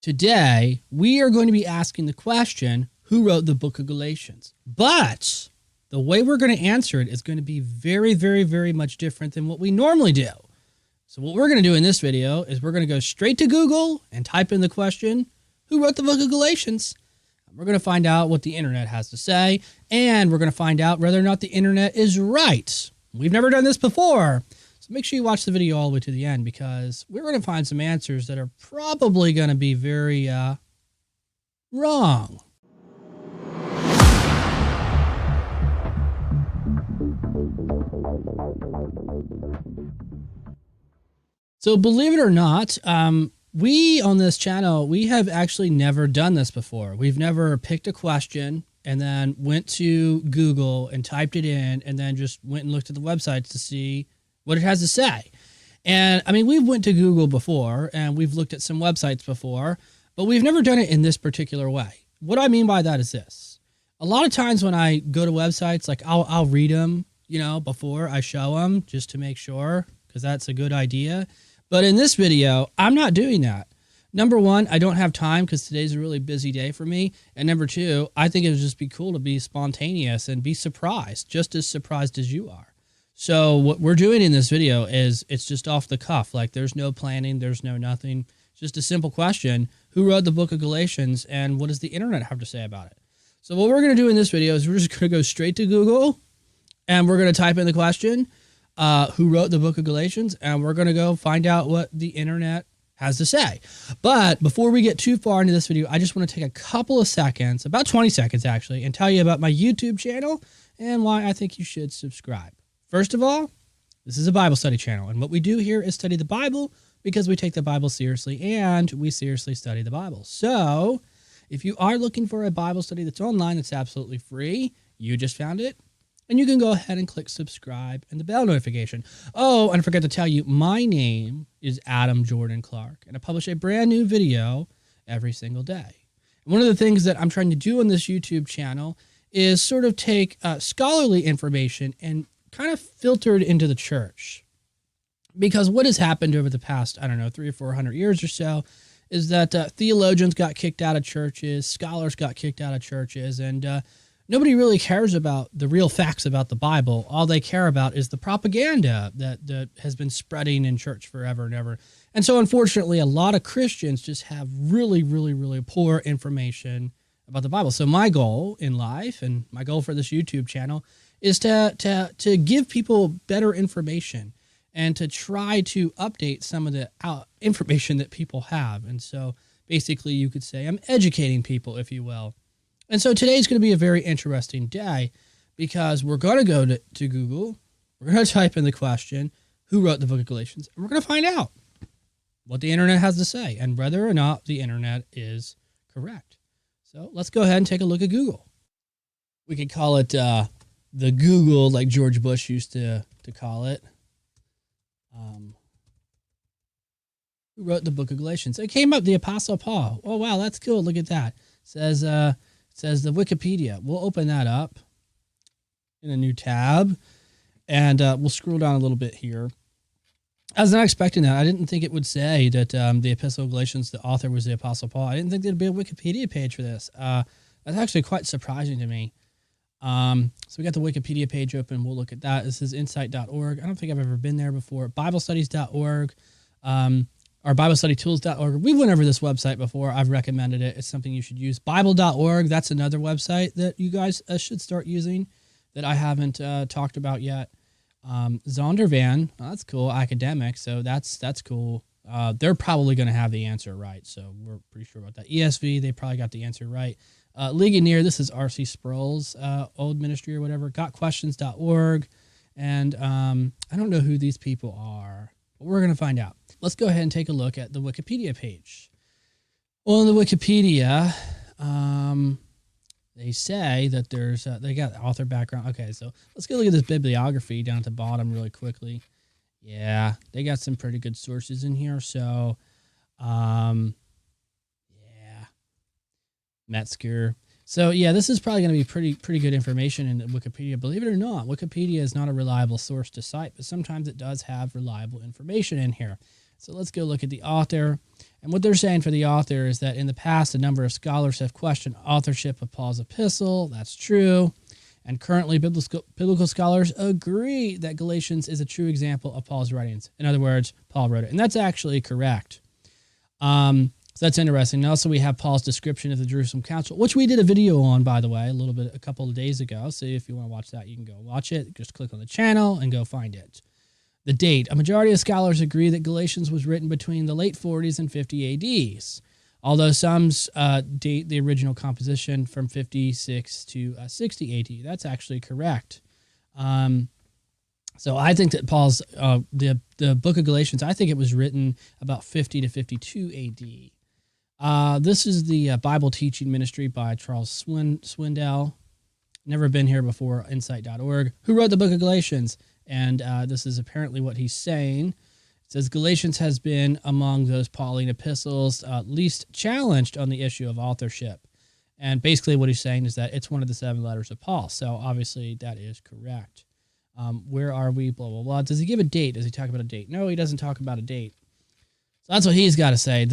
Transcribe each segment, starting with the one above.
Today, we are going to be asking the question, who wrote the book of Galatians? But the way we're going to answer it is going to be very, very, very much different than what we normally do. So what we're going to do in this video is we're going to go straight to Google and type in the question, who wrote the book of Galatians? We're going to find out what the internet has to say, and we're going to find out whether or not the internet is right. We've never done this before. So make sure you watch the video all the way to the end, because we're going to find some answers that are probably going to be very wrong. So believe it or not, we on this channel, we have actually never done this before. We've never picked a question and then went to Google and typed it in and then just went and looked at the websites to see what it has to say. And I mean, we've went to Google before and we've looked at some websites before, but we've never done it in this particular way. What I mean by that is this. A lot of times when I go to websites, like I'll read them, before I show them just to make sure, because that's a good idea. But in this video, I'm not doing that. Number one, I don't have time because today's a really busy day for me. And number two, I think it would just be cool to be spontaneous and be surprised, just as surprised as you are. So what we're doing in this video is it's just off the cuff. Like there's no planning, there's no nothing. It's just a simple question. Who wrote the book of Galatians and what does the internet have to say about it? So what we're going to do in this video is we're just going to go straight to Google and we're going to type in the question, who wrote the book of Galatians, and we're going to go find out what the internet has to say. But before we get too far into this video, I just want to take a couple of seconds, about 20 seconds actually, and tell you about my YouTube channel and why I think you should subscribe. First of all, this is a Bible study channel, and what we do here is study the Bible because we take the Bible seriously and we seriously study the Bible. So if you are looking for a Bible study that's online, that's absolutely free, you just found it. And you can go ahead and click subscribe and the bell notification. Oh, and I forgot to tell you, my name is Adam Jorden Clark, and I publish a brand new video every single day. And one of the things that I'm trying to do on this YouTube channel is sort of take scholarly information and kind of filter it into the church. Because what has happened over the past, 300 or 400 years or so, is that theologians got kicked out of churches, scholars got kicked out of churches, and nobody really cares about the real facts about the Bible. All they care about is the propaganda that has been spreading in church forever and ever. And so, unfortunately, a lot of Christians just have really, really, really poor information about the Bible. So my goal in life and my goal for this YouTube channel is to give people better information and to try to update some of the information that people have. And so, basically, you could say I'm educating people, if you will. And so today's going to be a very interesting day because we're going to go to Google, we're going to type in the question, who wrote the book of Galatians, and we're going to find out what the internet has to say and whether or not the internet is correct. So let's go ahead and take a look at Google. We could call it the Google like George Bush used to call it. Who wrote the book of Galatians? It came up, the Apostle Paul. Oh, wow, that's cool. Look at that. It says the Wikipedia. We'll open that up in a new tab, and we'll scroll down a little bit here. I was not expecting that. I didn't think it would say that the Epistle of Galatians, the author was the Apostle Paul. I didn't think there'd be a Wikipedia page for this. That's actually quite surprising to me. So we got the Wikipedia page open. We'll look at that. This is insight.org. I don't think I've ever been there before. BibleStudies.org. Or BibleStudyTools.org. We went over this website before. I've recommended it. It's something you should use. Bible.org. That's another website that you guys should start using that I haven't talked about yet. Zondervan. Oh, that's cool. Academic. So that's cool. They're probably going to have the answer right. So we're pretty sure about that. ESV. They probably got the answer right. Ligonier. This is R.C. Sproul's old ministry or whatever. GotQuestions.org. And I don't know who these people are, but we're going to find out. Let's go ahead and take a look at the Wikipedia page. Well, in the Wikipedia, they say that there's, they got author background. Okay, so let's go look at this bibliography down at the bottom really quickly. Yeah, they got some pretty good sources in here. So, yeah, Metzger. So yeah, this is probably going to be pretty good information in Wikipedia. Believe it or not, Wikipedia is not a reliable source to cite, but sometimes it does have reliable information in here. So let's go look at the author. And what they're saying for the author is that in the past, a number of scholars have questioned authorship of Paul's epistle. That's true. And currently, biblical scholars agree that Galatians is a true example of Paul's writings. In other words, Paul wrote it. And that's actually correct. So that's interesting. And also, we have Paul's description of the Jerusalem Council, which we did a video on, by the way, a couple of days ago. So if you want to watch that, you can go watch it. Just click on the channel and go find it. The date. A majority of scholars agree that Galatians was written between the late 40s and 50 ADs. Although some date the original composition from 56 to 60 AD. That's actually correct. So I think that Paul's, the book of Galatians, I think it was written about 50 to 52 AD. This is the Bible Teaching Ministry by Charles Swindoll. Never been here before, insight.org. Who wrote the book of Galatians? And this is apparently what he's saying. It says, Galatians has been among those Pauline epistles least challenged on the issue of authorship. And basically what he's saying is that it's one of the 7 letters of Paul. So obviously that is correct. Where are we? Blah, blah, blah. Does he give a date? Does he talk about a date? No, he doesn't talk about a date. So that's what he's got to say.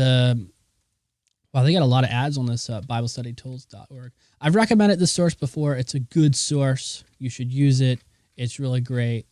Wow, they got a lot of ads on this BibleStudyTools.org. I've recommended this source before. It's a good source. You should use it. It's really great.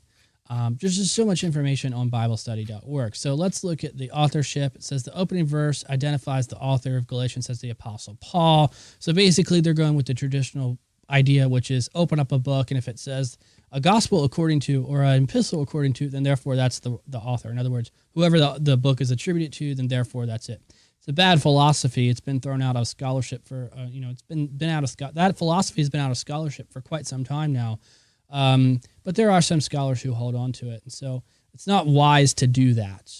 There's just so much information on BibleStudy.org. So let's look at the authorship. It says the opening verse identifies the author of Galatians as the Apostle Paul. So basically they're going with the traditional idea, which is open up a book, and if it says a gospel according to or an epistle according to, then therefore that's the author. In other words, whoever the book is attributed to, then therefore that's it. It's a bad philosophy. It's been thrown out of scholarship for, it's been out of, that philosophy has been out of scholarship for quite some time now. But there are some scholars who hold on to it. And so it's not wise to do that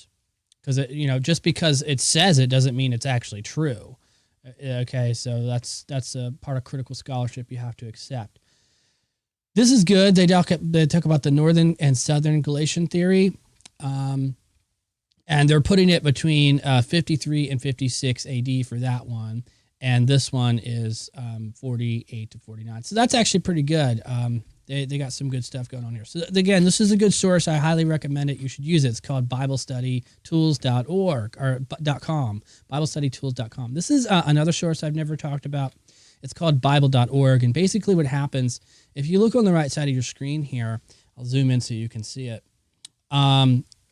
because, just because it says it doesn't mean it's actually true. Okay, so that's a part of critical scholarship you have to accept. This is good. They talk about the northern and southern Galatian theory, and they're putting it between 53 and 56 AD for that one, and this one is 48 to 49. So that's actually pretty good. They got some good stuff going on here. So again, this is a good source. I highly recommend it. You should use it. It's called BibleStudyTools.org or .com, BibleStudyTools.com. This is another source I've never talked about. It's called Bible.org. And basically what happens, if you look on the right side of your screen here, I'll zoom in so you can see it.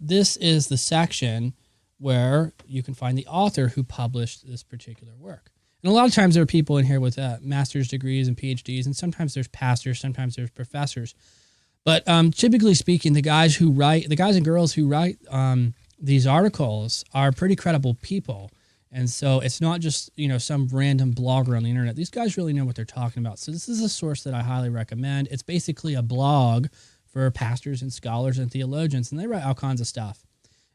This is the section where you can find the author who published this particular work. And a lot of times there are people in here with master's degrees and PhDs, and sometimes there's pastors, sometimes there's professors. But typically speaking, the guys and girls who write these articles are pretty credible people. And so it's not just, some random blogger on the internet. These guys really know what they're talking about. So this is a source that I highly recommend. It's basically a blog for pastors and scholars and theologians, and they write all kinds of stuff.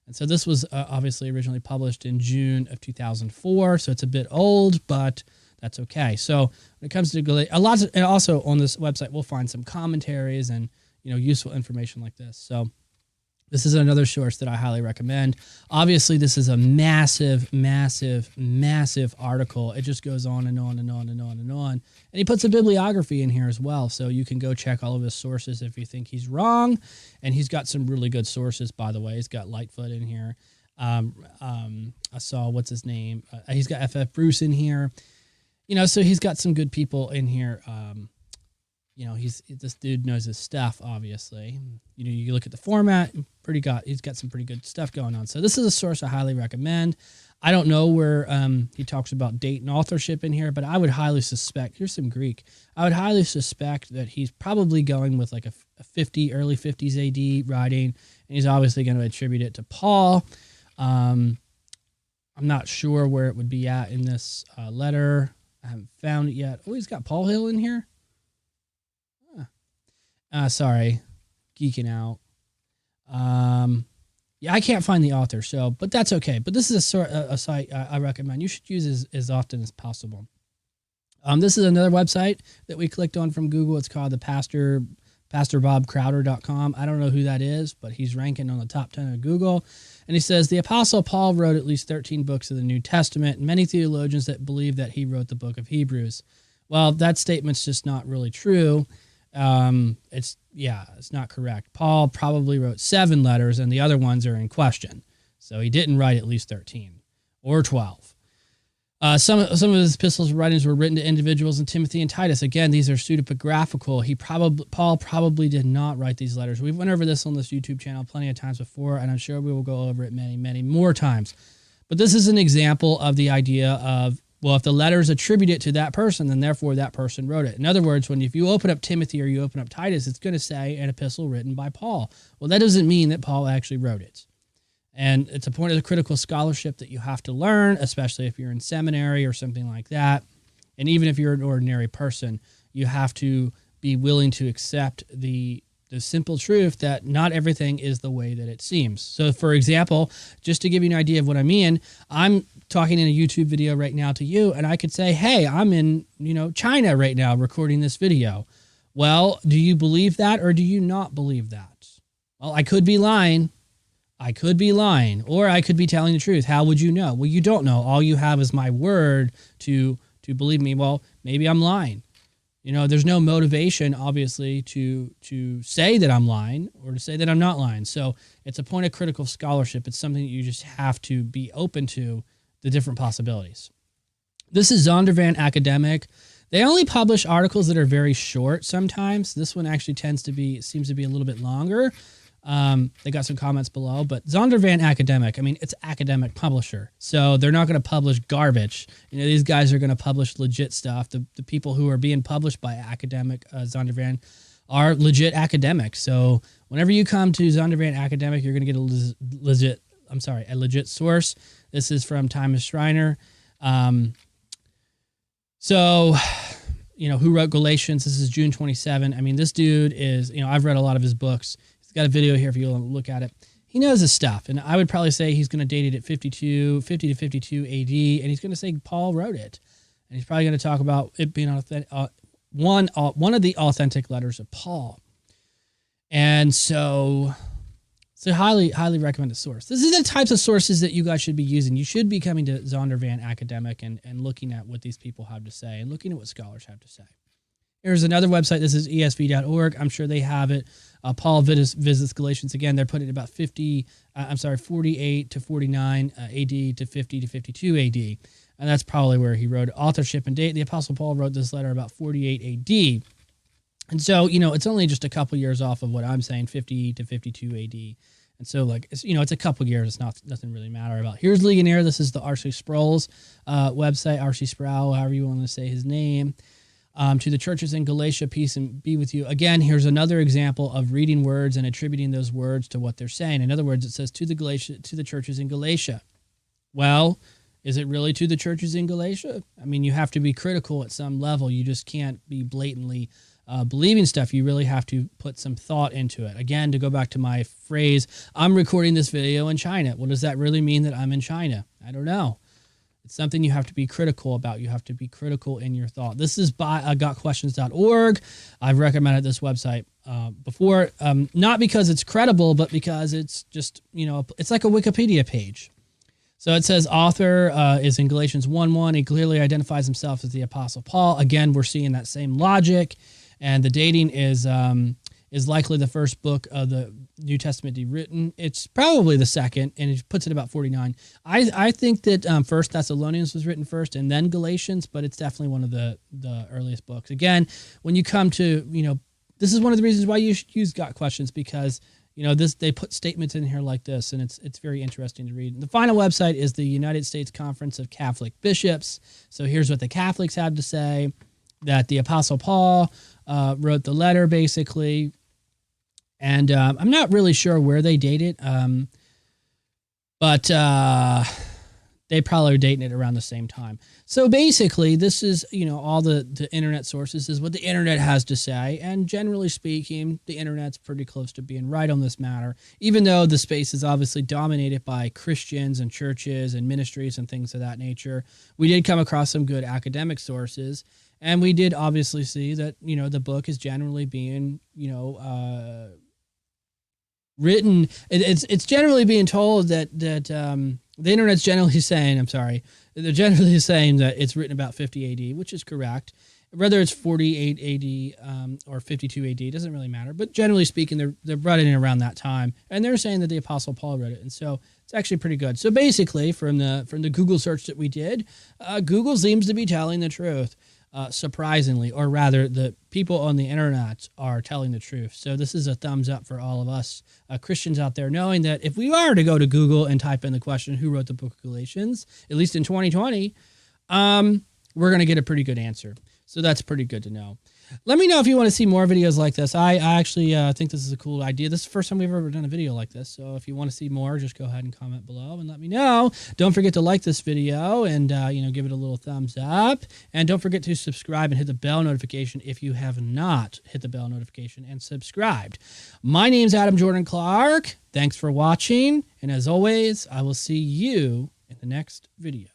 And so this was obviously originally published in June of 2004, so it's a bit old, but that's okay. So when it comes to Galatians, and also on this website, we'll find some commentaries and useful information like this. So this is another source that I highly recommend. Obviously, this is a massive, massive, massive article. It just goes on and on and on and on and on. And he puts a bibliography in here as well, so you can go check all of his sources if you think he's wrong. And he's got some really good sources, by the way. He's got Lightfoot in here. I saw, what's his name? He's got F.F. Bruce in here. So he's got some good people in here. This dude knows his stuff, obviously. You look at the format, he's got some pretty good stuff going on. So this is a source I highly recommend. I don't know where he talks about date and authorship in here, but I would highly suspect, here's some Greek, I would highly suspect that he's probably going with like a early 50s AD writing, and he's obviously going to attribute it to Paul. I'm not sure where it would be at in this letter. I haven't found it yet. Oh, he's got Paul Hill in here. Sorry, geeking out. Yeah, I can't find the author, but that's okay. But this is a site I recommend. You should use as often as possible. This is another website that we clicked on from Google. It's called the PastorBobCrowder.com. I don't know who that is, but he's ranking on the top 10 of Google. And he says, the Apostle Paul wrote at least 13 books of the New Testament, and many theologians that believe that he wrote the book of Hebrews. Well, that statement's just not really true. It's not correct. Paul probably wrote 7 letters, and the other ones are in question. So he didn't write at least 13. or 12. Some of his epistles writings were written to individuals in Timothy and Titus. Again, these are pseudepigraphical. Paul probably did not write these letters. We've went over this on this YouTube channel plenty of times before, and I'm sure we will go over it many, many more times. But this is an example of the idea of, well, if the letter is attributed to that person, then therefore that person wrote it. In other words, if you open up Timothy or you open up Titus, it's going to say an epistle written by Paul. Well, that doesn't mean that Paul actually wrote it. And it's a point of the critical scholarship that you have to learn, especially if you're in seminary or something like that. And even if you're an ordinary person, you have to be willing to accept the simple truth that not everything is the way that it seems. So, for example, just to give you an idea of what I mean, I'm talking in a YouTube video right now to you, and I could say, hey, I'm in, China right now recording this video. Well, do you believe that or do you not believe that? Well, I could be lying. Or I could be telling the truth. How would you know? Well, you don't know. All you have is my word to believe me. Well, maybe I'm lying. There's no motivation, obviously, to say that I'm lying or to say that I'm not lying. So it's a point of critical scholarship. It's something that you just have to be open to the different possibilities. This is Zondervan Academic. They only publish articles that are very short sometimes. This one actually seems to be a little bit longer. They got some comments below, but Zondervan Academic, it's academic publisher. So they're not going to publish garbage. These guys are going to publish legit stuff. The people who are being published by academic Zondervan are legit academics. So whenever you come to Zondervan Academic, you're going to get a legit source. This is from Thomas Schreiner. Who wrote Galatians? This is June 27. This dude is, I've read a lot of his books. He's got a video here if you want to look at it. He knows his stuff, and I would probably say he's going to date it at 50 to 52 AD, and he's going to say Paul wrote it. And he's probably going to talk about it being one of the authentic letters of Paul. And so highly, highly recommended source. This is the types of sources that you guys should be using. You should be coming to Zondervan Academic and looking at what these people have to say and looking at what scholars have to say. Here's another website. This is esv.org. I'm sure they have it. Paul visits Galatians. Again, they're putting about 48 to 49 AD to 50 to 52 AD. And that's probably where he wrote authorship and date. The Apostle Paul wrote this letter about 48 AD. And so, it's only just a couple years off of what I'm saying, 50 to 52 AD. And so, it's a couple years. It's nothing really matter about. Here's Legionnaire. This is the R.C. Sproul's website, R.C. Sproul, however you want to say his name. To the churches in Galatia, peace and be with you. Again, here's another example of reading words and attributing those words to what they're saying. In other words, it says to the churches in Galatia. Well, is it really to the churches in Galatia? You have to be critical at some level. You just can't be blatantly believing stuff. You really have to put some thought into it. Again, to go back to my phrase, I'm recording this video in China. Well, does that really mean that I'm in China? I don't know. It's something you have to be critical about. You have to be critical in your thought. This is by gotquestions.org. I've recommended this website before, not because it's credible, but because it's just, it's like a Wikipedia page. So it says author is in Galatians 1:1. He clearly identifies himself as the Apostle Paul. Again, we're seeing that same logic, and the dating is likely the first book of the New Testament to be written. It's probably the second, and it puts it about 49. I think that First Thessalonians was written first, and then Galatians, but it's definitely one of the earliest books. Again, when you come to, this is one of the reasons why you should use Got Questions, because they put statements in here like this, and it's very interesting to read. And the final website is the United States Conference of Catholic Bishops. So here's what the Catholics have to say: that the Apostle Paul wrote the letter, basically. And I'm not really sure where they date it, but they probably are dating it around the same time. So basically, this is, all the internet sources is what the internet has to say. And generally speaking, the internet's pretty close to being right on this matter, even though the space is obviously dominated by Christians and churches and ministries and things of that nature. We did come across some good academic sources. And we did obviously see that, the book is generally being, written. It's generally being told that the internet's generally saying, they're generally saying that it's written about 50 AD, which is correct. Whether it's 48 AD or 52 AD, doesn't really matter. But generally speaking, they're writing it around that time. And they're saying that the Apostle Paul wrote it. And so It's actually pretty good. So basically, from the Google search that we did, Google seems to be telling the truth, surprisingly, or rather, the people on the internet are telling the truth. So this is a thumbs up for all of us Christians out there, knowing that if we are to go to Google and type in the question, "Who wrote the book of Galatians?" at least in 2020, we're going to get a pretty good answer. So that's pretty good to know. Let me know if you want to see more videos like this. I actually think this is a cool idea. This is the first time we've ever done a video like this. So if you want to see more, just go ahead and comment below and let me know. Don't forget to like this video and, give it a little thumbs up. And don't forget to subscribe and hit the bell notification if you have not hit the bell notification and subscribed. My name's Adam Jordan Clark. Thanks for watching. And as always, I will see you in the next video.